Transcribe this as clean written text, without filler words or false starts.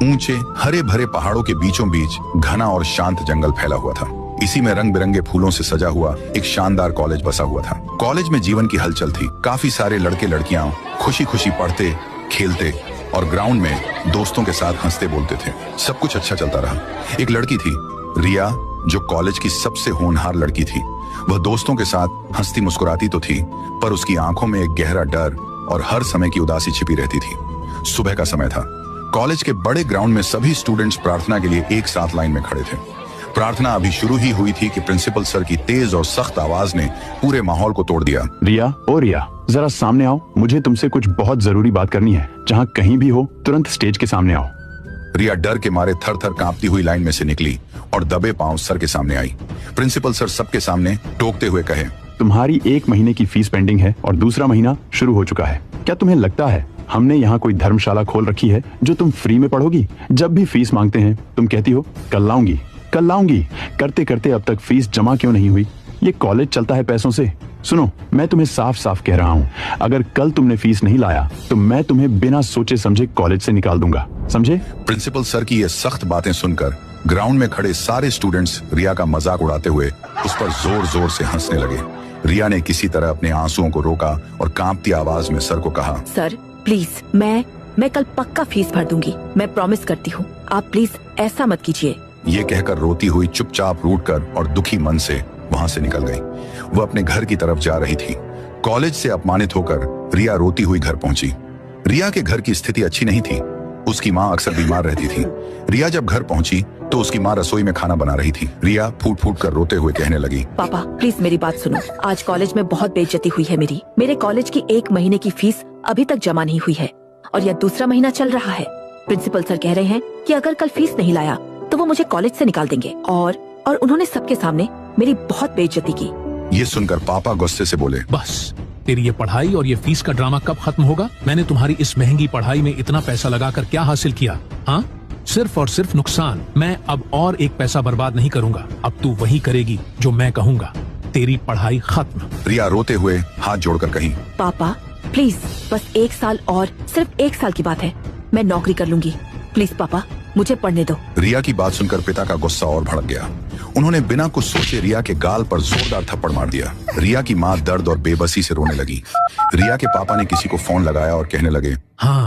ऊंचे हरे भरे पहाड़ों के बीचों बीच घना और शांत जंगल फैला हुआ था। इसी में रंग बिरंगे फूलों से सजा हुआ एक शानदार कॉलेज बसा हुआ था। कॉलेज में जीवन की हलचल थी। काफी सारे लड़के लड़कियां खुशी खुशी पढ़ते, खेलते और ग्राउंड में दोस्तों के साथ हंसते बोलते थे। सब कुछ अच्छा चलता रहा। एक लड़की थी, रिया, जो कॉलेज की सबसे होनहार लड़की थी। वह दोस्तों के साथ हंसती मुस्कुराती तो थी, पर उसकी आंखों में एक गहरा डर और हर समय की उदासी छिपी रहती थी। सुबह का समय था। कॉलेज के बड़े ग्राउंड में सभी स्टूडेंट्स प्रार्थना के लिए एक साथ लाइन में खड़े थे। प्रार्थना अभी शुरू ही हुई थी कि प्रिंसिपल सर की तेज और सख्त आवाज ने पूरे माहौल को तोड़ दिया। रिया, ओ रिया, जरा सामने आओ। मुझे तुमसे कुछ बहुत जरूरी बात करनी है। जहाँ कहीं भी हो, तुरंत स्टेज के सामने आओ। रिया डर के मारे थर थर कांपती हुई लाइन में से निकली और दबे पांव सर के सामने आई। प्रिंसिपल सर सबके सामने टोकते हुए कहे, तुम्हारी 1 महीने की फीस पेंडिंग है और दूसरा महीना शुरू हो चुका है। क्या तुम्हें लगता है हमने यहाँ कोई धर्मशाला खोल रखी है जो तुम फ्री में पढ़ोगी? जब भी फीस मांगते हैं तुम कहती हो कल लाऊंगी, कल लाऊंगी। करते करते अब तक फीस जमा क्यों नहीं हुई? ये कॉलेज चलता है पैसों से। सुनो, मैं तुम्हें साफ साफ कह रहा हूँ, अगर कल तुमने फीस नहीं लाया तो मैं तुम्हें बिना सोचे समझे कॉलेज से निकाल दूंगा, समझे? प्रिंसिपल सर की ये सख्त बातें सुनकर ग्राउंड में खड़े सारे स्टूडेंट्स रिया का मजाक उड़ाते हुए उस पर जोर जोर से हंसने लगे। रिया ने किसी तरह अपने आंसुओं को रोका और कांपती आवाज में सर को कहा, सर प्लीज, मैं कल पक्का फीस भर दूंगी। मैं प्रॉमिस करती हूँ, आप प्लीज ऐसा मत कीजिए। ये कहकर रोती हुई चुपचाप रूठकर और दुखी मन से वहां से निकल गई। वह अपने घर की तरफ जा रही थी। कॉलेज से अपमानित होकर रिया रोती हुई घर पहुंची। रिया के घर की स्थिति अच्छी नहीं थी। उसकी माँ अक्सर बीमार रहती थी। रिया जब घर पहुंची तो उसकी माँ रसोई में खाना बना रही थी। रिया फूट फूट कर रोते हुए कहने लगी, पापा प्लीज मेरी बात सुनो। आज कॉलेज में बहुत बेइज्जती हुई है मेरी। मेरे कॉलेज की 1 महीने की फीस अभी तक जमा नहीं हुई है और यह दूसरा महीना चल रहा है। प्रिंसिपल सर कह रहे हैं कि अगर कल फीस नहीं लाया तो वो मुझे कॉलेज से निकाल देंगे और उन्होंने सबके सामने मेरी बहुत बेइज्जती की। ये सुनकर पापा गुस्से से बोले, बस तेरी ये पढ़ाई और ये फीस का ड्रामा कब खत्म होगा? मैंने तुम्हारी इस महंगी पढ़ाई में इतना पैसा लगाकर क्या हासिल किया? हाँ, सिर्फ और सिर्फ नुकसान। मैं अब और एक पैसा बर्बाद नहीं करूंगा। अब तू वही करेगी जो मैं कहूँगा। तेरी पढ़ाई खत्म। रिया रोते हुए हाथ जोड़कर कही, पापा प्लीज, बस 1 साल और, सिर्फ 1 साल की बात है। मैं नौकरी कर लूंगी। प्लीज पापा, मुझे पढ़ने दो। रिया की बात सुनकर पिता का गुस्सा और भड़क गया। उन्होंने बिना कुछ सोचे रिया के गाल पर जोरदार थप्पड़ मार दिया। रिया की माँ दर्द और बेबसी से रोने लगी। रिया के पापा ने किसी को फोन लगाया और कहने लगे, हाँ,